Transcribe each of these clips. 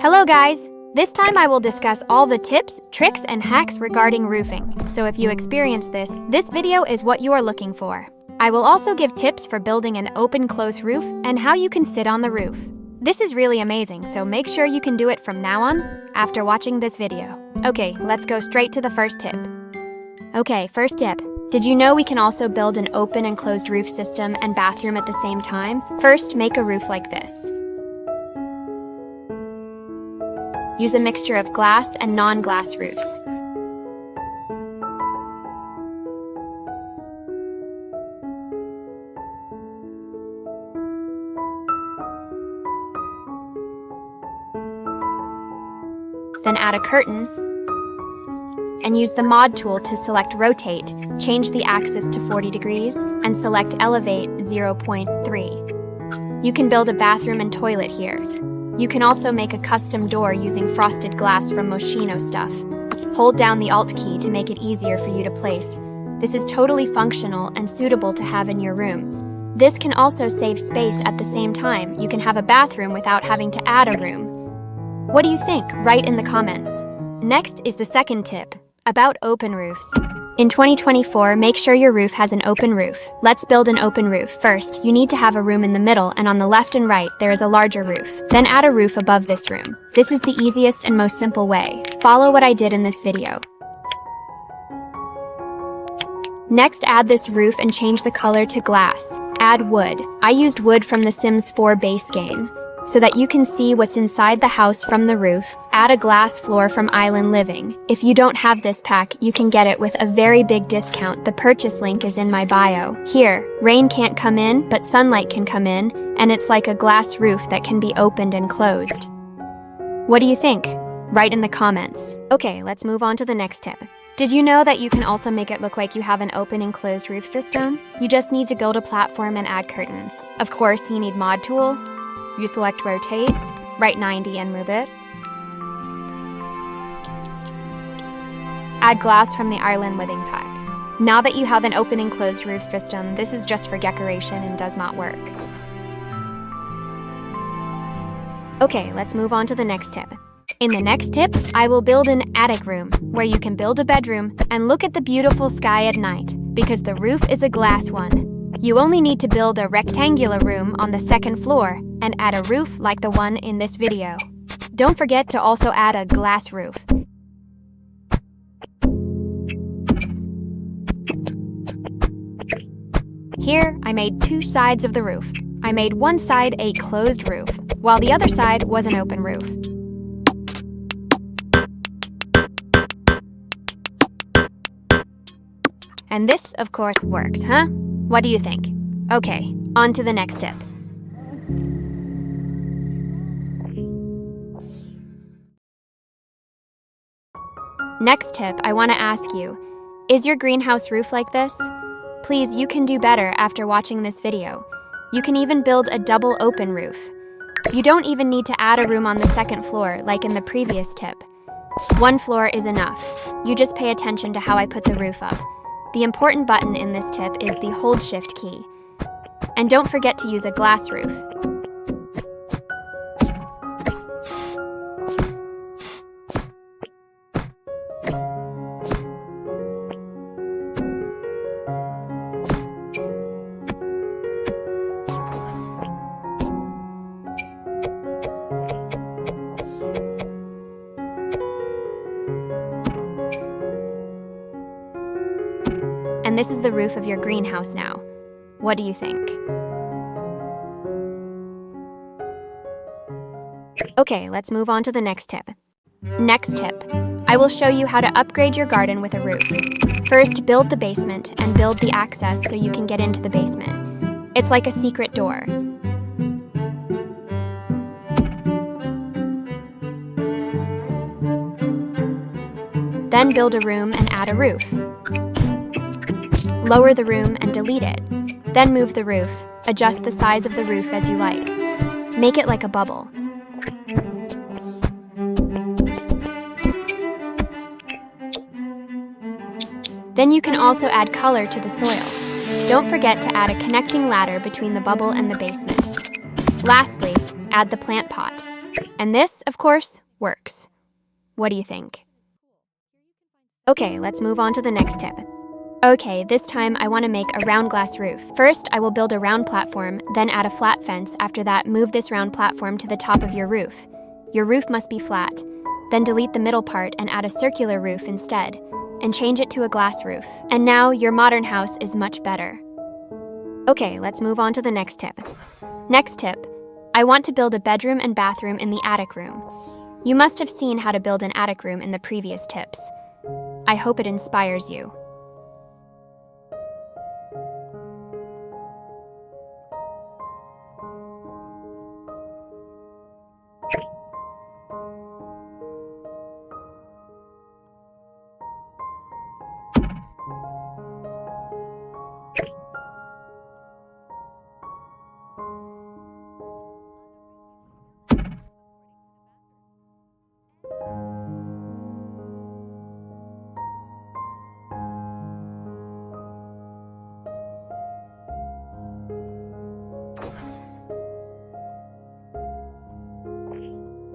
Hello guys! This time I will discuss all the tips, tricks, and hacks regarding roofing. So if you experience this video is what you are looking for. I will also give tips for building an open-close roof and how you can sit on the roof. This is really amazing, so make sure you can do it from now on after watching this video. Okay, let's go straight to the first tip. Okay, first tip. Did you know we can also build an open and closed roof system and bathroom at the same time? First, make a roof like this. Use a mixture of glass and non-glass roofs. Then add a curtain and use the mod tool to select rotate, change the axis to 40 degrees, and select elevate 0.3. You can build a bathroom and toilet here. You can also make a custom door using frosted glass from Moschino stuff. Hold down the Alt key to make it easier for you to place. This is totally functional and suitable to have in your room. This can also save space at the same time. You can have a bathroom without having to add a room. What do you think? Write in the comments. Next is the second tip, about open roofs. In 2024, make sure your roof has an open roof. Let's build an open roof. First, you need to have a room in the middle, and on the left and right, there is a larger roof. Then add a roof above this room. This is the easiest and most simple way. Follow what I did in this video. Next, add this roof and change the color to glass. Add wood. I used wood from the Sims 4 base game, so that you can see what's inside the house from the roof. Add a glass floor from Island Living. If you don't have this pack, you can get it with a very big discount. The purchase link is in my bio. Here, rain can't come in, but sunlight can come in, and it's like a glass roof that can be opened and closed. What do you think? Write in the comments. Okay, let's move on to the next tip. Did you know that you can also make it look like you have an open and closed roof system? You just need to build a platform and add curtain. Of course, you need mod tool. You select rotate, right 90 and move it. Add glass from the Island Living pack. Now that you have an open and closed roof system, this is just for decoration and does not work. Okay, let's move on to the next tip. In the next tip, I will build an attic room, where you can build a bedroom and look at the beautiful sky at night, because the roof is a glass one. You only need to build a rectangular room on the second floor and add a roof like the one in this video. Don't forget to also add a glass roof. Here, I made two sides of the roof. I made one side a closed roof, while the other side was an open roof. And this, of course, works, huh? What do you think? Okay, on to the next tip. Next tip, I want to ask you, is your greenhouse roof like this? Please, you can do better after watching this video. You can even build a double open roof. You don't even need to add a room on the second floor like in the previous tip. One floor is enough. You just pay attention to how I put the roof up. The important button in this tip is the hold shift key. And don't forget to use a glass roof. And this is the roof of your greenhouse now. What do you think? Okay, let's move on to the next tip. Next tip, I will show you how to upgrade your garden with a roof. First, build the basement and build the access so you can get into the basement. It's like a secret door. Then build a room and add a roof. Lower the room and delete it. Then move the roof. Adjust the size of the roof as you like. Make it like a bubble. Then you can also add color to the soil. Don't forget to add a connecting ladder between the bubble and the basement. Lastly, add the plant pot. And this, of course, works. What do you think? Okay, let's move on to the next tip. Okay, this time I want to make a round glass roof. First, I will build a round platform, then add a flat fence. After that, move this round platform to the top of your roof. Your roof must be flat. Then delete the middle part and add a circular roof instead, and change it to a glass roof. And now your modern house is much better. Okay, let's move on to the next tip. Next tip, I want to build a bedroom and bathroom in the attic room. You must have seen how to build an attic room in the previous tips. I hope it inspires you.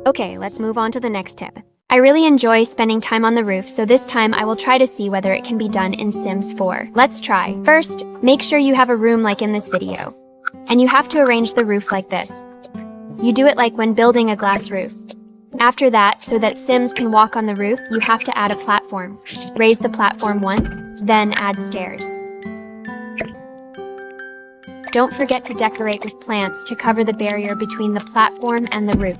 Okay, let's move on to the next tip. I really enjoy spending time on the roof, so this time I will try to see whether it can be done in Sims 4. Let's try. First, make sure you have a room like in this video. And you have to arrange the roof like this. You do it like when building a glass roof. After that, so that Sims can walk on the roof, you have to add a platform. Raise the platform once, then add stairs. Don't forget to decorate with plants to cover the barrier between the platform and the roof.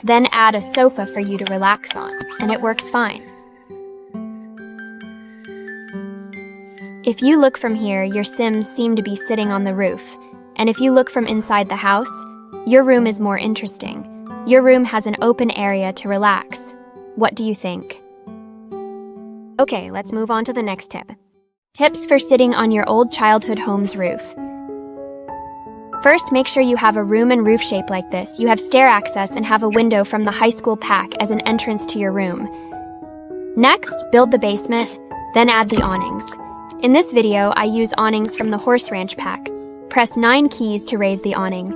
Then add a sofa for you to relax on, and it works fine. If you look from here, your Sims seem to be sitting on the roof. And if you look from inside the house, your room is more interesting. Your room has an open area to relax. What do you think? Okay, let's move on to the next tip. Tips for sitting on your old childhood home's roof. First, make sure you have a room and roof shape like this. You have stair access and have a window from the high school pack as an entrance to your room. Next, build the basement, then add the awnings. In this video, I use awnings from the Horse Ranch pack. Press 9 keys to raise the awning.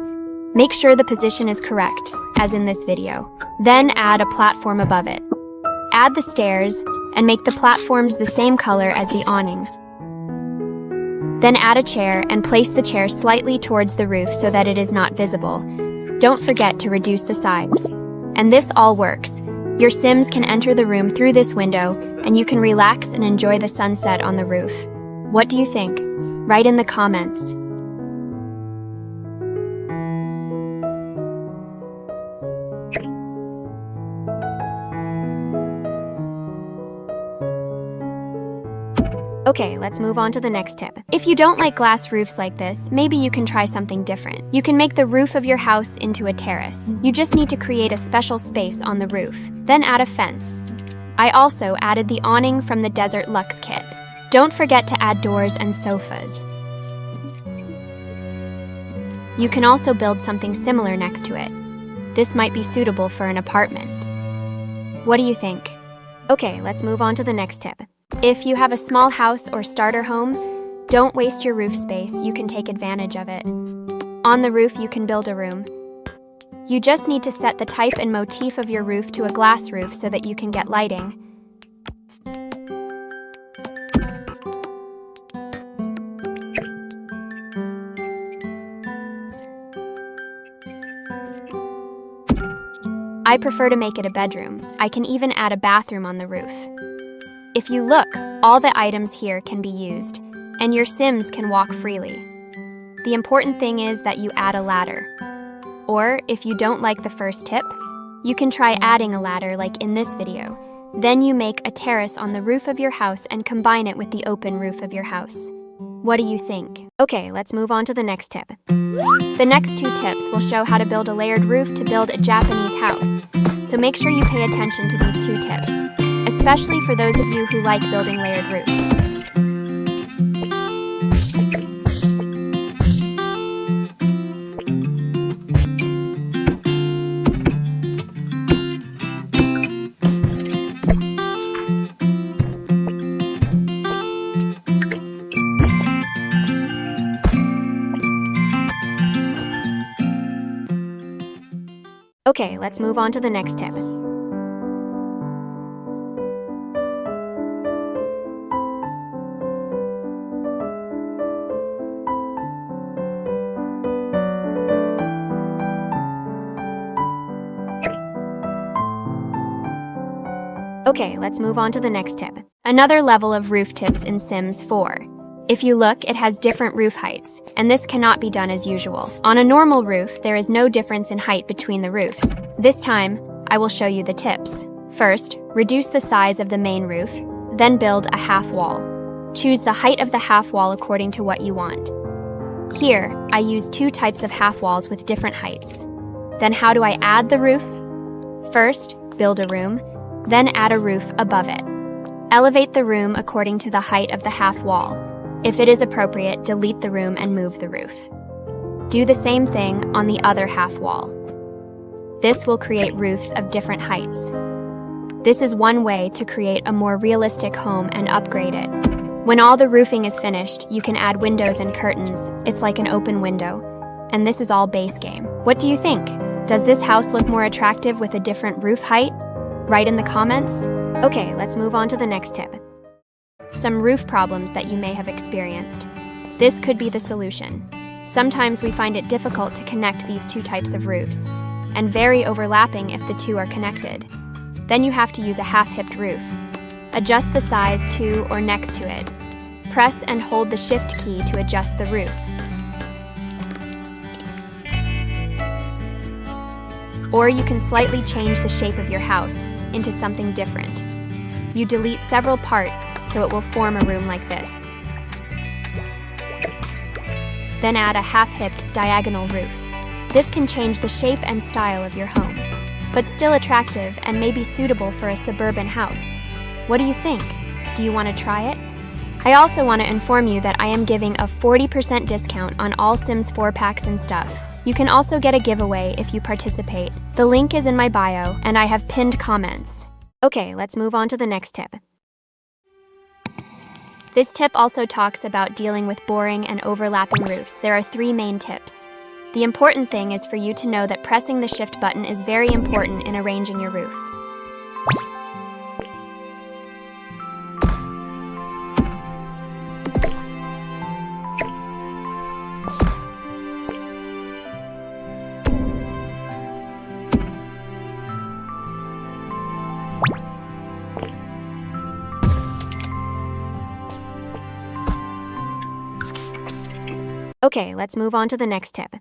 Make sure the position is correct, as in this video. Then add a platform above it. Add the stairs, and make the platforms the same color as the awnings. Then add a chair and place the chair slightly towards the roof so that it is not visible. Don't forget to reduce the sides. And this all works. Your Sims can enter the room through this window, and you can relax and enjoy the sunset on the roof. What do you think? Write in the comments. Okay, let's move on to the next tip. If you don't like glass roofs like this, maybe you can try something different. You can make the roof of your house into a terrace. You just need to create a special space on the roof, then add a fence. I also added the awning from the Desert Luxe kit. Don't forget to add doors and sofas. You can also build something similar next to it. This might be suitable for an apartment. What do you think? Okay, let's move on to the next tip. If you have a small house or starter home, don't waste your roof space. You can take advantage of it. On the roof, you can build a room. You just need to set the type and motif of your roof to a glass roof so that you can get lighting. I prefer to make it a bedroom. I can even add a bathroom on the roof. If you look, all the items here can be used, and your Sims can walk freely. The important thing is that you add a ladder. Or, if you don't like the first tip, you can try adding a ladder like in this video. Then you make a terrace on the roof of your house and combine it with the open roof of your house. What do you think? Okay, let's move on to the next tip. The next 2 tips will show how to build a layered roof to build a Japanese house. So make sure you pay attention to these 2 tips, especially for those of you who like building layered roofs. Okay, let's move on to the next tip. Okay, let's move on to the next tip. Another level of roof tips in Sims 4. If you look, it has different roof heights, and this cannot be done as usual. On a normal roof, there is no difference in height between the roofs. This time, I will show you the tips. First, reduce the size of the main roof, then build a half wall. Choose the height of the half wall according to what you want. Here, I use 2 types of half walls with different heights. Then how do I add the roof? First, build a room, then add a roof above it. Elevate the room according to the height of the half wall. If it is appropriate, delete the room and move the roof. Do the same thing on the other half wall. This will create roofs of different heights. This is one way to create a more realistic home and upgrade it. When all the roofing is finished, you can add windows and curtains. It's like an open window. And this is all base game. What do you think? Does this house look more attractive with a different roof height? Write in the comments. Okay, let's move on to the next tip. Some roof problems that you may have experienced. This could be the solution. Sometimes we find it difficult to connect these 2 types of roofs, and very overlapping if the 2 are connected. Then you have to use a half-hipped roof. Adjust the size to or next to it. Press and hold the shift key to adjust the roof. Or you can slightly change the shape of your house into something different. You delete several parts so it will form a room like this. Then add a half-hipped diagonal roof. This can change the shape and style of your home, but still attractive and maybe suitable for a suburban house. What do you think? Do you want to try it? I also want to inform you that I am giving a 40% discount on all Sims 4 packs and stuff. You can also get a giveaway if you participate. The link is in my bio, and I have pinned comments. Okay, let's move on to the next tip. This tip also talks about dealing with boring and overlapping roofs. There are 3 main tips. The important thing is for you to know that pressing the shift button is very important in arranging your roof. Okay, let's move on to the next tip.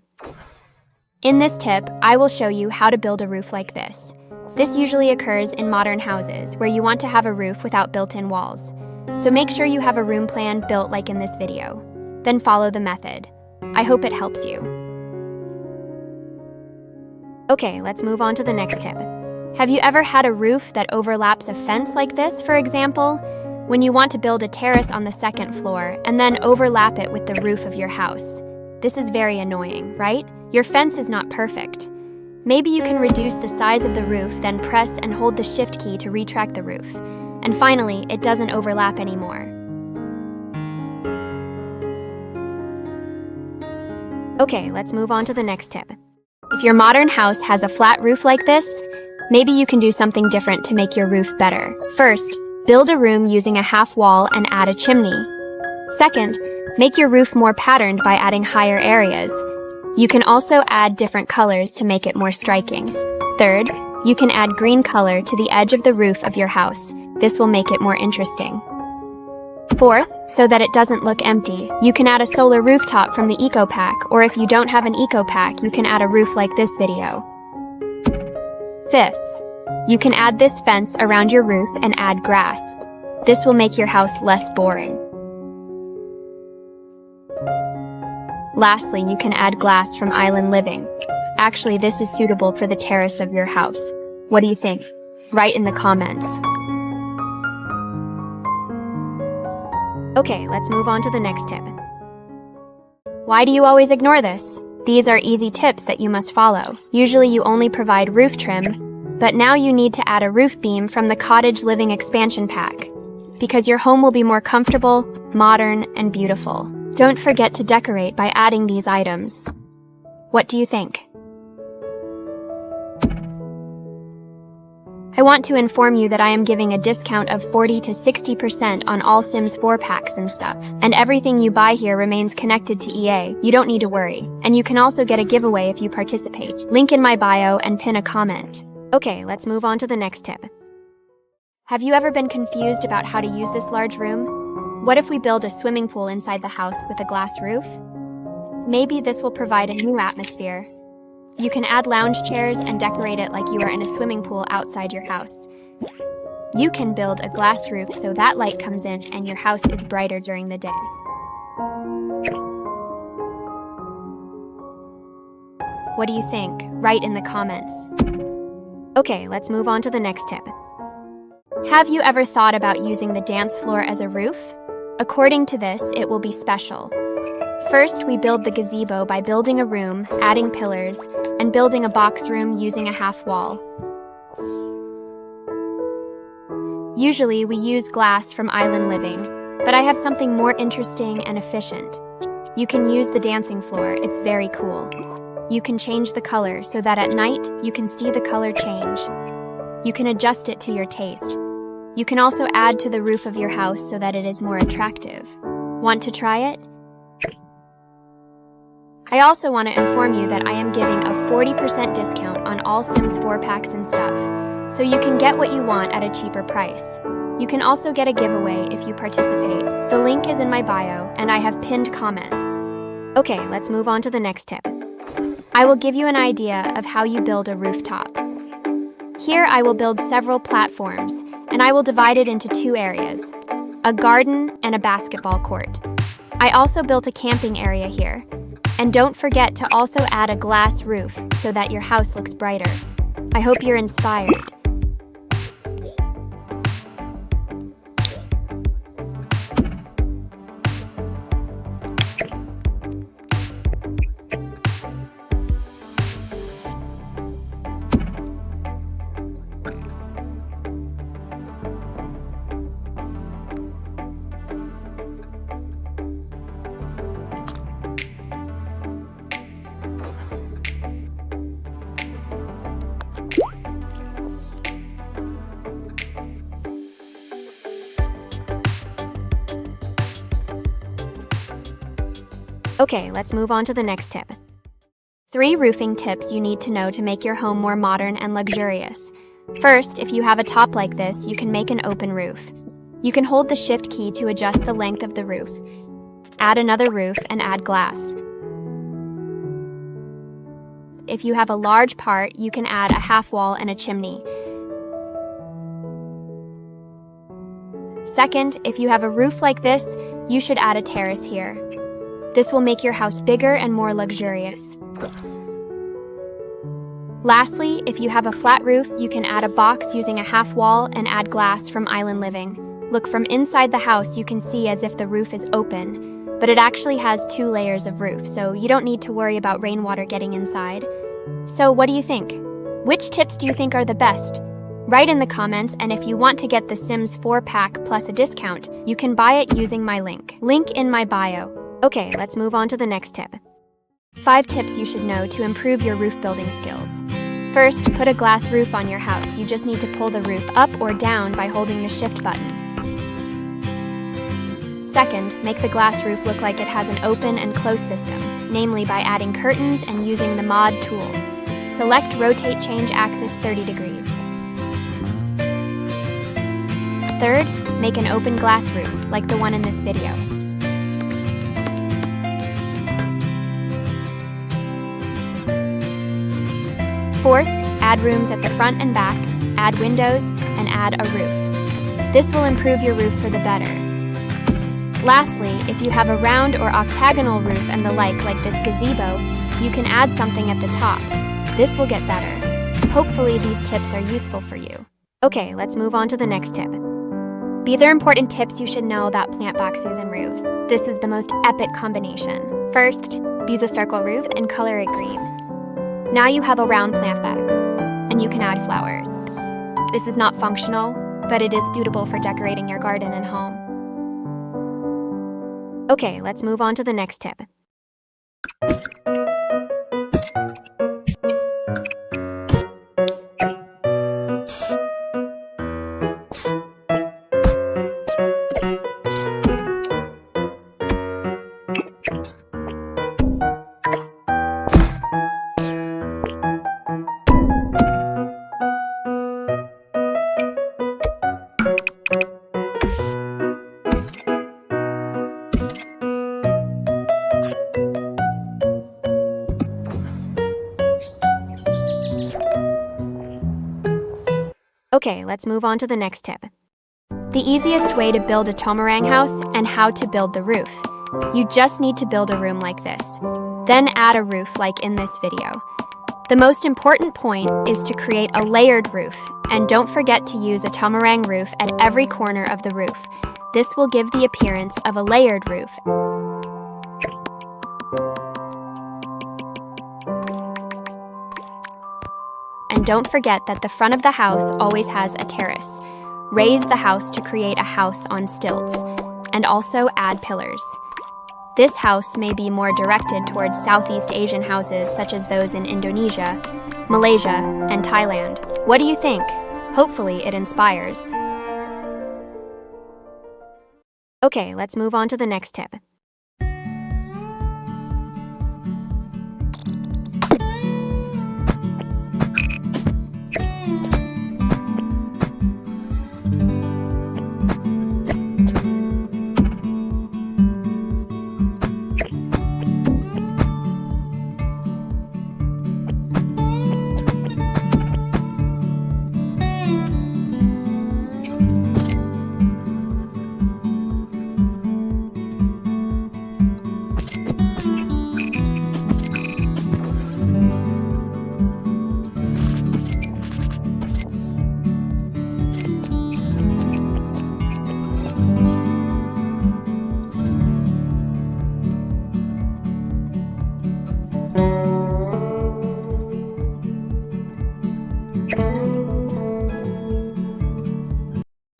In this tip, I will show you how to build a roof like this. This usually occurs in modern houses where you want to have a roof without built-in walls. So make sure you have a room plan built like in this video. Then follow the method. I hope it helps you. Okay, let's move on to the next tip. Have you ever had a roof that overlaps a fence like this, for example? When you want to build a terrace on the 2nd floor and then overlap it with the roof of your house. This is very annoying, right? Your fence is not perfect. Maybe you can reduce the size of the roof, then press and hold the shift key to retract the roof. And finally, it doesn't overlap anymore. Okay, let's move on to the next tip. If your modern house has a flat roof like this, maybe you can do something different to make your roof better. First, build a room using a half wall and add a chimney. Second, make your roof more patterned by adding higher areas. You can also add different colors to make it more striking. Third, you can add green color to the edge of the roof of your house. This will make it more interesting. Fourth, so that it doesn't look empty, you can add a solar rooftop from the Eco Pack, or if you don't have an Eco Pack, you can add a roof like this video. Fifth, you can add this fence around your roof and add grass. This will make your house less boring. Lastly, you can add glass from Island Living. Actually, this is suitable for the terrace of your house. What do you think? Write in the comments. Okay, let's move on to the next tip. Why do you always ignore this? These are easy tips that you must follow. Usually you only provide roof trim, but now you need to add a roof beam from the Cottage Living Expansion Pack, because your home will be more comfortable, modern, and beautiful. Don't forget to decorate by adding these items. What do you think? I want to inform you that I am giving a discount of 40 to 60% on all Sims 4 packs and stuff. And everything you buy here remains connected to EA. You don't need to worry. And you can also get a giveaway if you participate. Link in my bio and pin a comment. Okay, let's move on to the next tip. Have you ever been confused about how to use this large room? What if we build a swimming pool inside the house with a glass roof? Maybe this will provide a new atmosphere. You can add lounge chairs and decorate it like you are in a swimming pool outside your house. You can build a glass roof so that light comes in and your house is brighter during the day. What do you think? Write in the comments. Okay, let's move on to the next tip. Have you ever thought about using the dance floor as a roof? According to this, it will be special. First, we build the gazebo by building a room, adding pillars, and building a box room using a half wall. Usually, we use glass from Island Living, but I have something more interesting and efficient. You can use the dancing floor, it's very cool. You can change the color so that at night, you can see the color change. You can adjust it to your taste. You can also add to the roof of your house so that it is more attractive. Want to try it? I also want to inform you that I am giving a 40% discount on all Sims 4 packs and stuff, so you can get what you want at a cheaper price. You can also get a giveaway if you participate. The link is in my bio, and I have pinned comments. Okay, let's move on to the next tip. I will give you an idea of how you build a rooftop. Here I will build several platforms, and I will divide it into two areas, a garden and a basketball court. I also built a camping area here. And don't forget to also add a glass roof so that your house looks brighter. I hope you're inspired. Okay, let's move on to the next tip. 3 roofing tips you need to know to make your home more modern and luxurious. First, if you have a top like this, you can make an open roof. You can hold the shift key to adjust the length of the roof. Add another roof and add glass. If you have a large part, you can add a half wall and a chimney. Second, if you have a roof like this, you should add a terrace here. This will make your house bigger and more luxurious. Lastly, if you have a flat roof, you can add a box using a half wall and add glass from Island Living. Look, from inside the house, you can see as if the roof is open, but it actually has 2 layers of roof, so you don't need to worry about rainwater getting inside. So what do you think? Which tips do you think are the best? Write in the comments, and if you want to get the Sims 4 pack plus a discount, you can buy it using my link. Link in my bio. Okay, let's move on to the next tip. 5 tips you should know to improve your roof building skills. First, put a glass roof on your house. You just need to pull the roof up or down by holding the shift button. Second, make the glass roof look like it has an open and close system, namely by adding curtains and using the mod tool. Select Rotate Change Axis 30 degrees. Third, make an open glass roof, like the one in this video. Fourth, add rooms at the front and back, add windows, and add a roof. This will improve your roof for the better. Lastly, if you have a round or octagonal roof and the like this gazebo, you can add something at the top. This will get better. Hopefully these tips are useful for you. Okay, let's move on to the next tip. These are important tips you should know about plant boxes and roofs. This is the most epic combination. First, use a circle roof and color it green. Now you have a round plant box, and you can add flowers. This is not functional, but it is suitable for decorating your garden and home. Okay, let's move on to the next tip. Okay, let's move on to the next tip. The easiest way to build a Tomorang house and how to build the roof. You just need to build a room like this. Then add a roof like in this video. The most important point is to create a layered roof, and don't forget to use a Tomorang roof at every corner of the roof. This will give the appearance of a layered roof. And don't forget that the front of the house always has a terrace. Raise the house to create a house on stilts, and also add pillars. This house may be more directed towards Southeast Asian houses such as those in Indonesia, Malaysia, and Thailand. What do you think? Hopefully it inspires. Okay, let's move on to the next tip.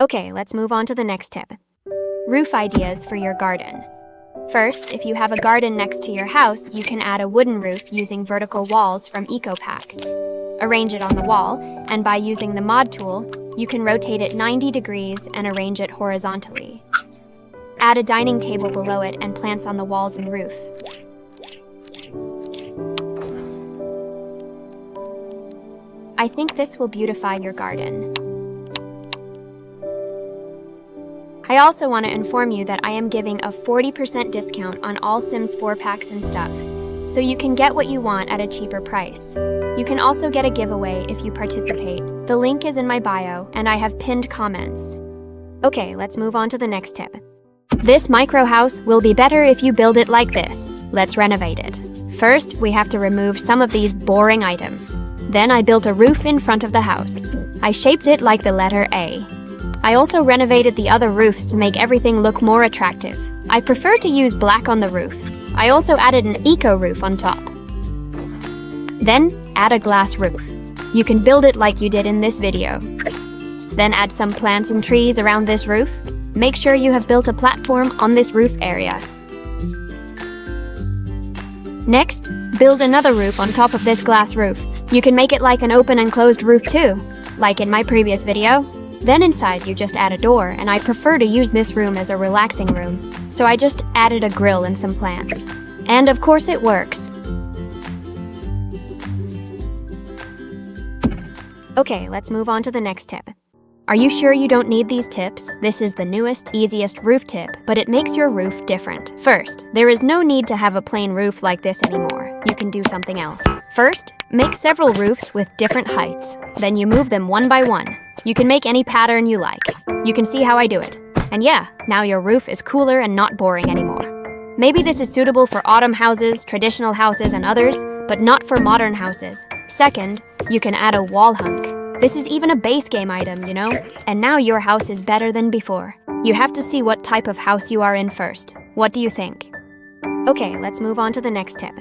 Okay, let's move on to the next tip. Roof ideas for your garden. First, if you have a garden next to your house, you can add a wooden roof using vertical walls from EcoPack. Arrange it on the wall, and by using the mod tool, you can rotate it 90 degrees and arrange it horizontally. Add a dining table below it and plants on the walls and roof. I think this will beautify your garden. I also want to inform you that I am giving a 40% discount on all Sims 4 packs and stuff, so you can get what you want at a cheaper price. You can also get a giveaway if you participate. The link is in my bio, and I have pinned comments. Okay, let's move on to the next tip. This micro house will be better if you build it like this. Let's renovate it. First, we have to remove some of these boring items. Then I built a roof in front of the house. I shaped it like the letter A. I also renovated the other roofs to make everything look more attractive. I prefer to use black on the roof. I also added an eco roof on top. Then, add a glass roof. You can build it like you did in this video. Then add some plants and trees around this roof. Make sure you have built a platform on this roof area. Next, build another roof on top of this glass roof. You can make it like an open and closed roof too, like in my previous video. Then inside you just add a door, and I prefer to use this room as a relaxing room, so I just added a grill and some plants. And of course it works. Okay, let's move on to the next tip. Are you sure you don't need these tips? This is the newest, easiest roof tip, but it makes your roof different. First, there is no need to have a plain roof like this anymore. You can do something else. First, make several roofs with different heights. Then you move them one by one. You can make any pattern you like. You can see how I do it. And yeah, now your roof is cooler and not boring anymore. Maybe this is suitable for autumn houses, traditional houses, and others, but not for modern houses. Second, you can add a wall hunk. This is even a base game item, you know? And now your house is better than before. You have to see what type of house you are in first. What do you think? Okay, let's move on to the next tip.